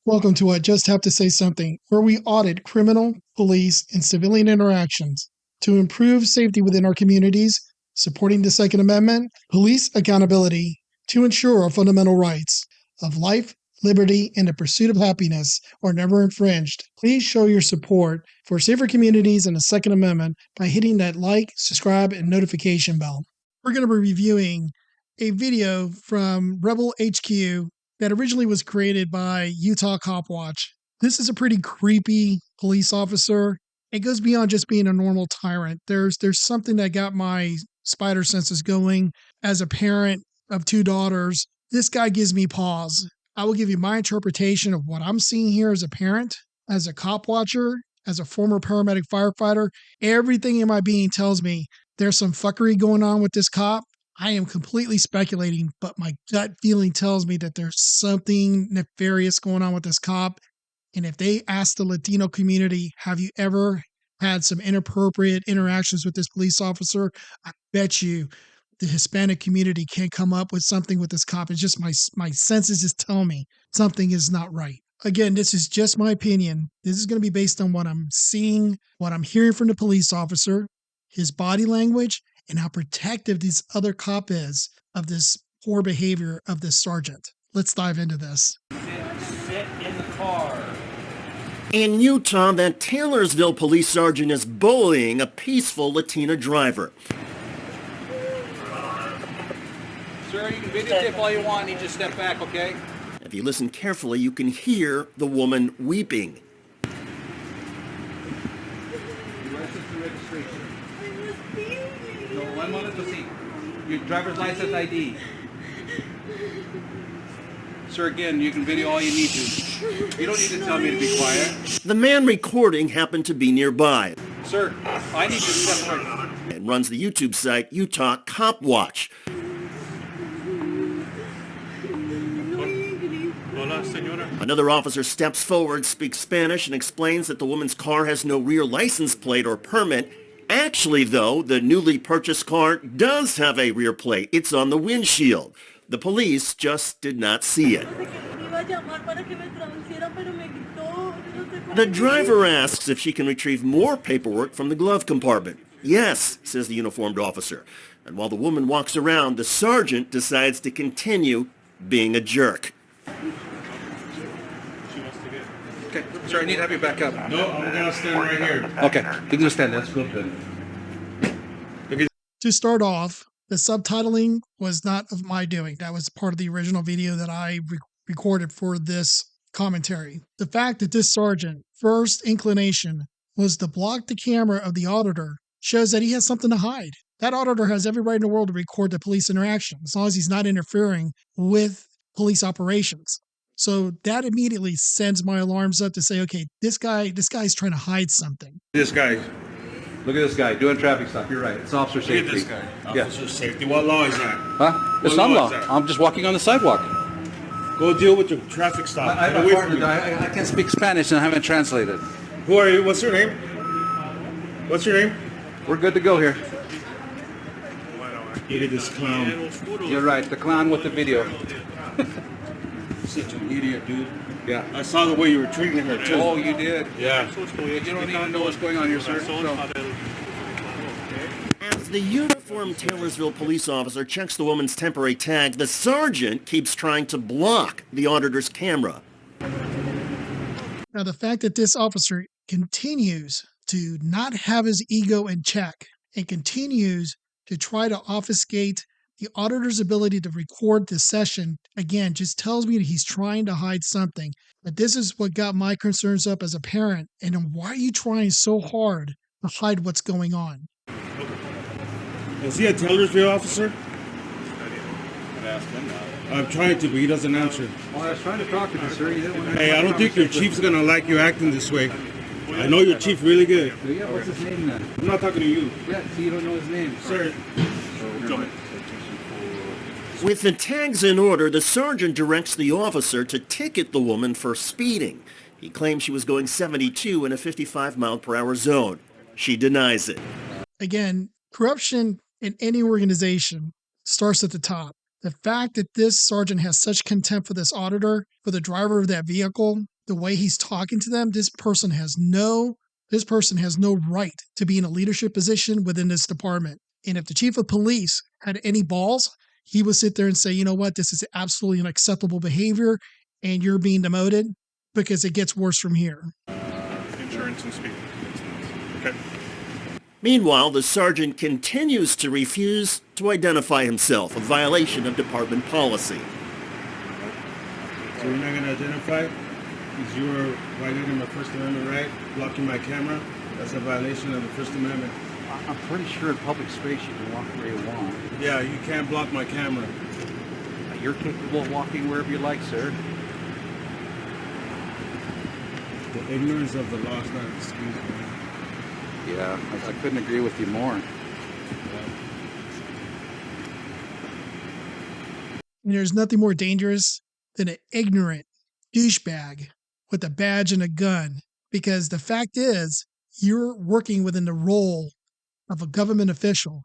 Welcome to I Just Have to Say Something, where we audit criminal, police, and civilian interactions to improve safety within our communities, supporting the Second Amendment, police accountability to ensure our fundamental rights of life, liberty, and the pursuit of happiness are never infringed. Please show your support for safer communities and the Second Amendment by hitting that like, subscribe, and notification bell. We're going to be reviewing a video from Rebel HQ that originally was created by Utah Cop Watch. This is a pretty creepy police officer. It goes beyond just being a normal tyrant. There's something that got my spider senses going. As a parent of two daughters, this guy gives me pause. I will give you my interpretation of what I'm seeing here as a parent, as a cop watcher, as a former paramedic firefighter. Everything in my being tells me there's some fuckery going on with this cop. I am completely speculating, but my gut feeling tells me that there's something nefarious going on with this cop. And if they ask the Latino community, have you ever had some inappropriate interactions with this police officer? I bet you the Hispanic community can't come up with something with this cop. It's just my senses just tell me something is not right. Again, this is just my opinion. This is going to be based on what I'm seeing, what I'm hearing from the police officer, his body language, and how protective this other cop is of this poor behavior of this sergeant. Let's dive into this. Sit in the car. In Utah, that Taylorsville police sergeant is bullying a peaceful Latina driver. Sir, you can videotape all you want. You just step back, okay? If you listen carefully, you can hear the woman weeping. License and registration. No, one moment to see. Your driver's license ID. Sir, again, you can video all you need to. You don't need to tell me to be quiet. The man recording happened to be nearby Sir, I need to step right. and runs the YouTube site Utah Cop Watch. Another officer steps forward, speaks Spanish, and explains that the woman's car has no rear license plate or permit. Actually, though, the newly purchased car does have a rear plate. It's on the windshield. The police just did not see it. The driver asks if she can retrieve more paperwork from the glove compartment. Yes, says the uniformed officer. And while the woman walks around, the sergeant decides to continue being a jerk. Okay, sir, I need to have you back up. No, I'm going to stand right here. Okay, you can stand. That's good. To start off, the subtitling was not of my doing. That was part of the original video that I recorded for this commentary. The fact that this sergeant, first inclination, was to block the camera of the auditor shows that he has something to hide. That auditor has every right in the world to record the police interaction, as long as he's not interfering with police operations. So that immediately sends my alarms up to say, okay, this guy's trying to hide something. This guy. Look at this guy doing traffic stop. You're right. It's officer Look safety. at this guy. Yeah. Officer safety. What law is that? Huh? It's What not law law. is that? I'm just walking on the sidewalk. Go deal with your traffic stop. I Get have a away partner. from me. I can't speak Spanish and I haven't translated. Who are you? What's your name? What's your name? We're good to go here. Look at this clown. You're right. The clown with the video. Such an idiot, dude. Yeah. I saw the way you were treating her, too. Oh, you did? Yeah. You don't even know what's going on here, sir. So, As the uniformed Taylorsville police officer checks the woman's temporary tag, the sergeant keeps trying to block the auditor's camera. Now, the fact that this officer continues to not have his ego in check and continues to try to obfuscate the auditor's ability to record the session, again, just tells me that he's trying to hide something. But this is what got my concerns up as a parent. And why are you trying so hard to hide what's going on? Is he a Taylorsville officer? I'm trying to, but he doesn't answer. well, I was trying to talk to you, sir. You didn't want to Hey, I don't think your chief's going to like you acting this way. I know your chief really good. Yeah, what's his name then? I'm not talking to you. Yeah, see, you don't know his name. Sir. With the tags in order, the sergeant directs the officer to ticket the woman for speeding. He claims she was going 72 in a 55-mile-per-hour zone. She denies it. Again, corruption in any organization starts at the top. The fact that this sergeant has such contempt for this auditor, for the driver of that vehicle, the way he's talking to them, this person has no right to be in a leadership position within this department. And if the chief of police had any balls, he would sit there and say, you know what, this is absolutely unacceptable behavior and you're being demoted because it gets worse from here. Insurance and speed. Okay. Meanwhile, the sergeant continues to refuse to identify himself, a violation of department policy. So you're not going to identify? Because you were violating my First Amendment right, blocking my camera. That's a violation of the First Amendment. I'm pretty sure in public space you can walk where you want. Yeah, you can't block my camera. You're capable of walking wherever you like, sir. The ignorance of the law is not an excuse, man. Yeah, I couldn't agree with you more. And there's nothing more dangerous than an ignorant douchebag with a badge and a gun. Because the fact is, you're working within the role of a government official.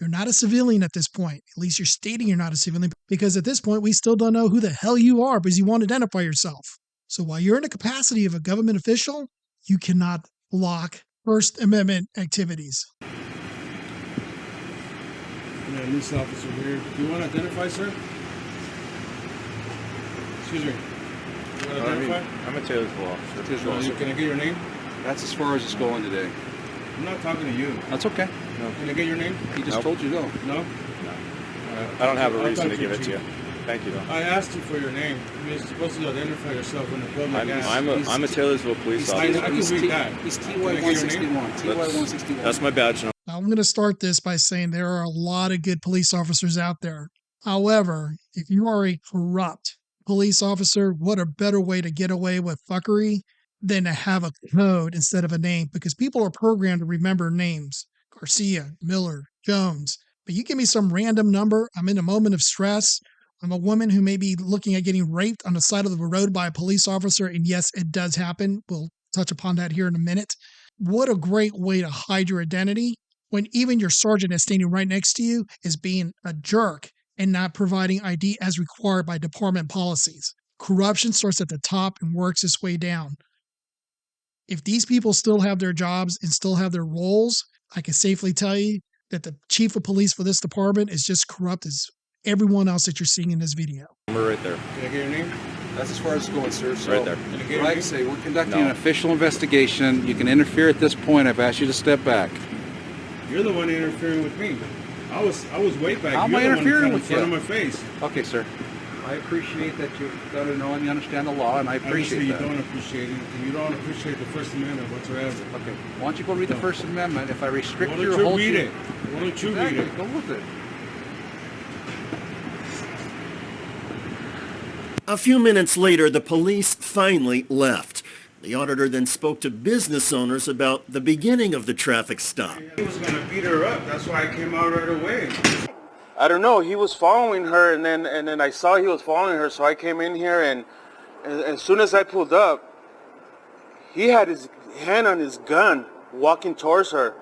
You're not a civilian at this point. At least you're stating you're not a civilian. Because at this point, we still don't know who the hell you are because you won't identify yourself. So while you're in the capacity of a government official, you cannot block First Amendment activities. Yeah, this officer here. Do you want to identify, sir? Excuse me. You want to identify? I'm a Taylorsville officer. Can I get your name? That's as far as it's going today. I'm not talking to you. That's okay. No. Can I get your name? He just told you no. No? I don't have a I'll reason talk to give it to you. Chief. Thank you, though. I asked you for your name. You're supposed to identify yourself in the public. I'm a Taylorsville police I officer. can read that. He's Can I get your name? TY-161. TY-161. That's my badge. Now, I'm going to start this by saying there are a lot of good police officers out there. However, if you are a corrupt police officer, what a better way to get away with fuckery than to have a code instead of a name, because people are programmed to remember names. Garcia, Miller, Jones. But you give me some random number, I'm in a moment of stress. I'm a woman who may be looking at getting raped on the side of the road by a police officer. And yes, it does happen. We'll touch upon that here in a minute. What a great way to hide your identity when even your sergeant that's standing right next to you is being a jerk and not providing ID as required by department policies. Corruption starts at the top and works its way down. If these people still have their jobs and still have their roles, I can safely tell you that the chief of police for this department is just corrupt as everyone else that you're seeing in this video. We're right there. Can I get your name? That's as far as it's going, sir. So, Right there. Can I get your like I name? say, we're conducting an official investigation. You can interfere at this point. I've asked you to step back. You're the one interfering with me. I was way back. How am You're I the one interfering in with front you? of my face. Okay, sir. I appreciate that you've got to know and you understand the law, and I appreciate Obviously, that. you don't appreciate it. You don't appreciate the First Amendment whatsoever. Okay. Why don't you go read the First Amendment? If I restrict Why you or don't you hold read you... it? Why don't you Exactly. read it? Go with it. A few minutes later, the police finally left. The auditor then spoke to business owners about the beginning of the traffic stop. He was going to beat her up. That's why I came out right away. I don't know. He was following her, and then I saw he was following her, so I came in here, and as soon as I pulled up, he had his hand on his gun, walking towards her.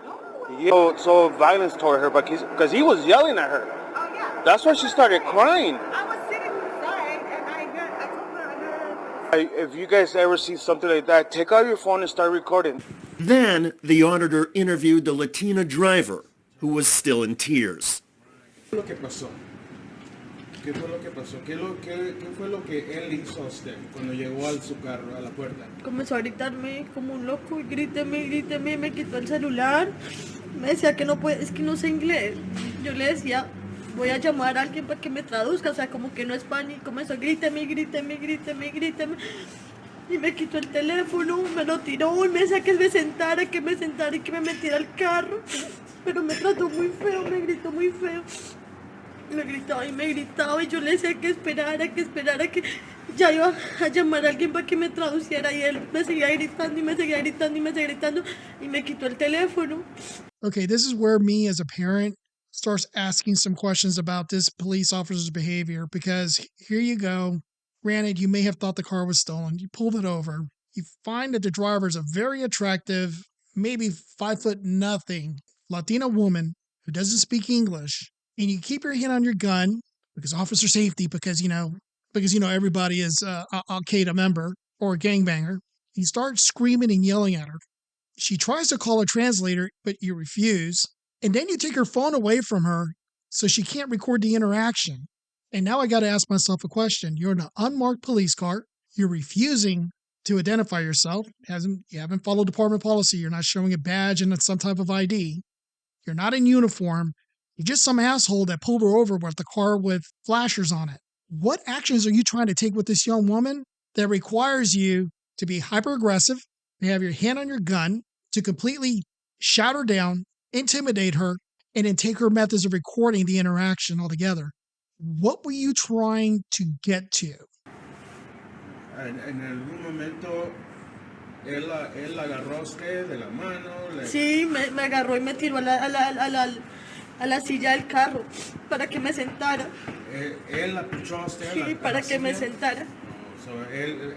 So violence toward her, because he was yelling at her. Oh, yeah. That's why she started crying. I was sitting inside, and I told her, If you guys ever see something like that, take out your phone and start recording. Then the auditor interviewed the Latina driver, who was still in tears. ¿Qué fue lo que pasó? ¿Qué fue lo que pasó? ¿Qué fue lo que él hizo a usted cuando llegó a su carro, a la puerta? comenzó a gritarme como un loco, y gríteme, me quitó el celular. Me decía que no puede, es que no sé inglés. Yo le decía, voy a llamar a alguien para que me traduzca, o sea, como que no es pan, y comenzó, gríteme. Y me quitó el teléfono, me lo tiró y me decía que me sentara y que me metiera al carro. Pero me trató muy feo, me gritó muy feo. Me gritaba y yo le decía que esperara, que ya iba a llamar a alguien para que me traduciera, y él me seguía gritando y me quitó el teléfono. Okay, this is where me as a parent starts asking some questions about this police officer's behavior, because here you go. Granted, you may have thought the car was stolen. You pulled it over. You find that the driver is a very attractive, maybe 5'0" Latina woman who doesn't speak English, and you keep your hand on your gun because officer safety, because you know everybody is Al Qaeda member. or a gangbanger. You start screaming and yelling at her. She tries to call a translator, but you refuse. And then you take her phone away from her so she can't record the interaction. And now I got to ask myself a question. You're in an unmarked police car. You're refusing to identify yourself. You haven't followed department policy. You're not showing a badge and some type of ID. You're not in uniform. You're just some asshole that pulled her over with the car with flashers on it. What actions are you trying to take with this young woman that requires you to be hyper aggressive, to have your hand on your gun, to completely shout her down, intimidate her, and then take her methods of recording the interaction altogether? What were you trying to get to? En algún momento él la agarró a usted de la mano. Sí, me agarró y me tiró a la silla del carro para que me sentara. Él la puchó a usted. Sí, para que me sentara. So, él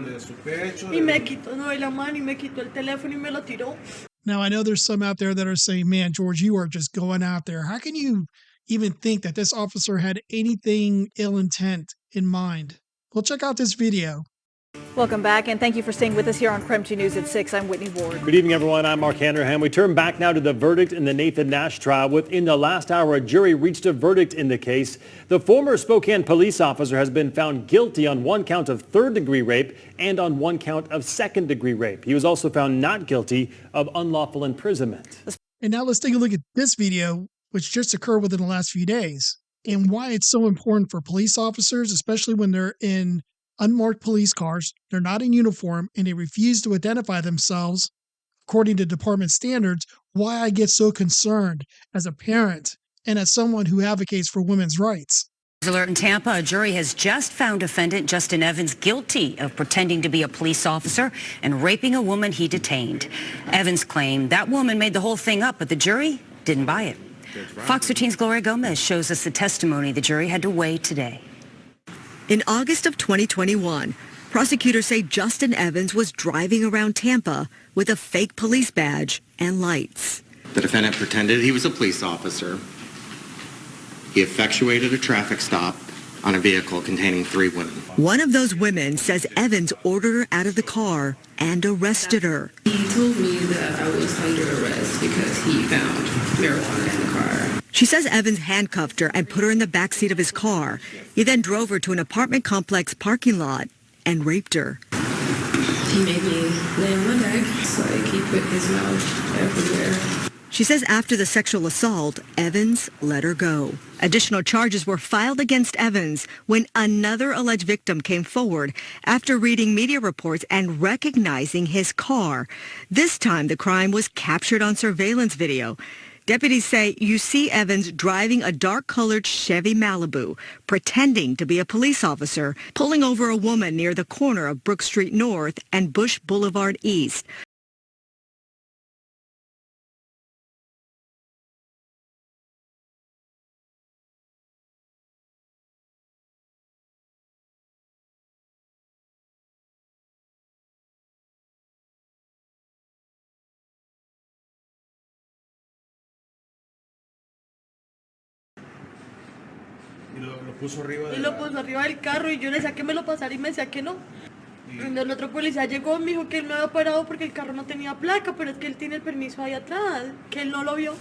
de su pecho. Y me quitó de la mano y me quitó el teléfono y me lo tiró. Now, I know there's some out there that are saying, man, George, you are just going out there. How can you even think that this officer had anything ill intent in mind? Well, check out this video. Welcome back, and thank you for staying with us here on Crime 2 News at 6. I'm Whitney Ward. Good evening, everyone. I'm Mark Handerham. We turn back now to the verdict in the Nathan Nash trial. Within the last hour, a jury reached a verdict in the case. The former Spokane police officer has been found guilty on one count of third-degree rape and on one count of second-degree rape. He was also found not guilty of unlawful imprisonment. And now let's take a look at this video, which just occurred within the last few days, and why it's so important for police officers, especially when they're in unmarked police cars, they're not in uniform, and they refuse to identify themselves according to department standards, why I get so concerned as a parent and as someone who advocates for women's rights. Alert in Tampa, a jury has just found defendant Justin Evans guilty of pretending to be a police officer and raping a woman he detained. Evans claimed that woman made the whole thing up, but the jury didn't buy it. Fox 13's Gloria Gomez shows us the testimony the jury had to weigh today. In August of 2021, prosecutors say Justin Evans was driving around Tampa with a fake police badge and lights. The defendant pretended he was a police officer. He effectuated a traffic stop on a vehicle containing 3 women. One of those women says Evans ordered her out of the car and arrested her. He told me that I was under arrest because he found marijuana in the car. She says Evans handcuffed her and put her in the backseat of his car. He then drove her to an apartment complex parking lot and raped her. He made me lay on my back, so he put his mouth everywhere. She says after the sexual assault, Evans let her go. Additional charges were filed against Evans when another alleged victim came forward after reading media reports and recognizing his car. This time, the crime was captured on surveillance video. Deputies say you see Evans driving a dark-colored Chevy Malibu, pretending to be a police officer, pulling over a woman near the corner of Brook Street North and Bush Boulevard East. Y lo puso arriba Y lo puso arriba del carro y yo le decía que me lo pasara y me decía que no. Cuando el otro policía llegó, me dijo que él me había parado porque el carro no tenía placa, pero es que él tiene el permiso ahí atrás, que él no lo vio,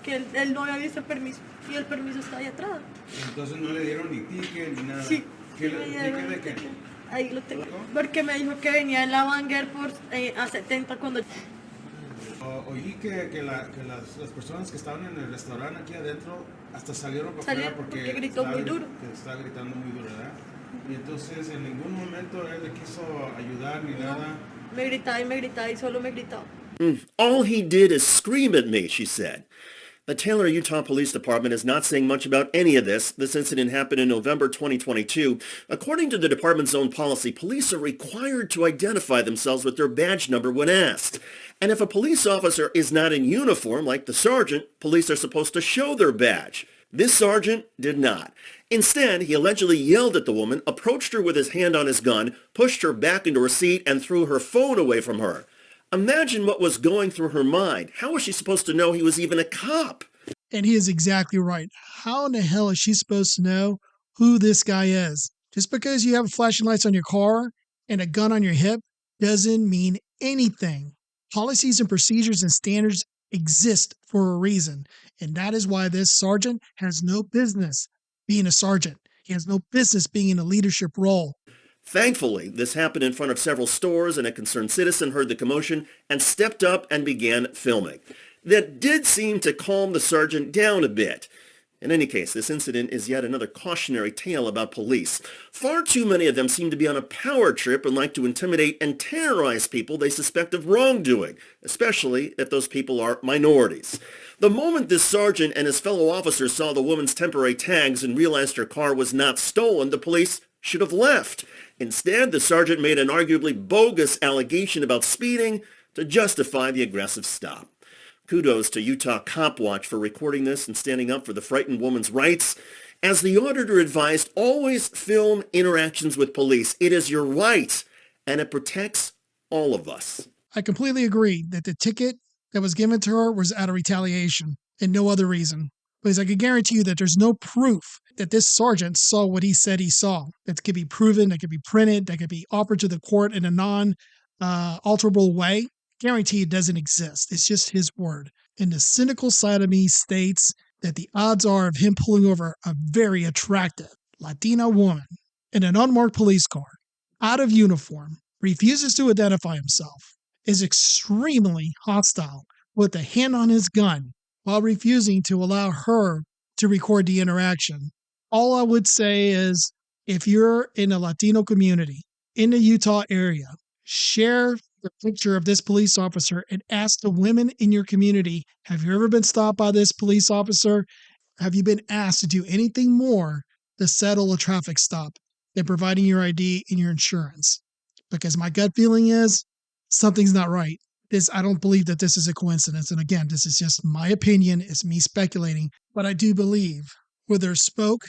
que él no había visto el permiso y el permiso está ahí atrás. Entonces no le dieron ni ticket ni nada. Sí. ¿Ticket de qué? Ahí lo tengo. Porque me dijo que venía en la Banger por a 70 cuando... Oí que las personas que estaban en el restaurante aquí adentro hasta salieron para afuera porque gritó muy duro. Que estaba gritando muy duro, ¿verdad? Y entonces en ningún momento él le quiso ayudar ni nada. Me gritaba y solo me gritaba. All he did is scream at me, she said. The Taylor, Utah Police Department is not saying much about any of this. This incident happened in November 2022. According to the department's own policy, police are required to identify themselves with their badge number when asked. And if a police officer is not in uniform, like the sergeant, police are supposed to show their badge. This sergeant did not. Instead, he allegedly yelled at the woman, approached her with his hand on his gun, pushed her back into her seat, and threw her phone away from her. Imagine what was going through her mind. How was she supposed to know he was even a cop? And he is exactly right. How in the hell is she supposed to know who this guy is? Just because you have flashing lights on your car and a gun on your hip doesn't mean anything. Policies and procedures and standards exist for a reason, and that is why this sergeant has no business being a sergeant. He has no business being in a leadership role. Thankfully, this happened in front of several stores, and a concerned citizen heard the commotion and stepped up and began filming. That did seem to calm the sergeant down a bit. In any case, this incident is yet another cautionary tale about police. Far too many of them seem to be on a power trip and like to intimidate and terrorize people they suspect of wrongdoing, especially if those people are minorities. The moment this sergeant and his fellow officers saw the woman's temporary tags and realized her car was not stolen, the police should have left. Instead, the sergeant made an arguably bogus allegation about speeding to justify the aggressive stop. Kudos to Utah Cop Watch for recording this and standing up for the frightened woman's rights. As the auditor advised, always film interactions with police. It is your right, and it protects all of us. I completely agree that the ticket that was given to her was out of retaliation and no other reason. Because I can guarantee you that there's no proof that this sergeant saw what he said he saw. That could be proven, that could be printed, that could be offered to the court in a non-alterable way. Guarantee it doesn't exist. It's just his word. And the cynical side of me states that the odds are of him pulling over a very attractive Latina woman in an unmarked police car, out of uniform, refuses to identify himself, is extremely hostile with a hand on his gun while refusing to allow her to record the interaction. All I would say is, if you're in a Latino community in the Utah area, share the picture of this police officer and ask the women in your community, have you ever been stopped by this police officer? Have you been asked to do anything more to settle a traffic stop than providing your ID and your insurance? Because my gut feeling is something's not right. I don't believe that this is a coincidence. And again, this is just my opinion. It's me speculating. But I do believe where there's smoke,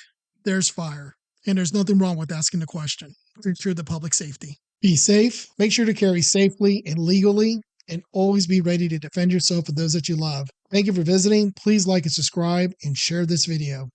there's fire. And there's nothing wrong with asking the question to ensure the public safety. Be safe, make sure to carry safely and legally, and always be ready to defend yourself and those that you love. Thank you for visiting. Please like and subscribe and share this video.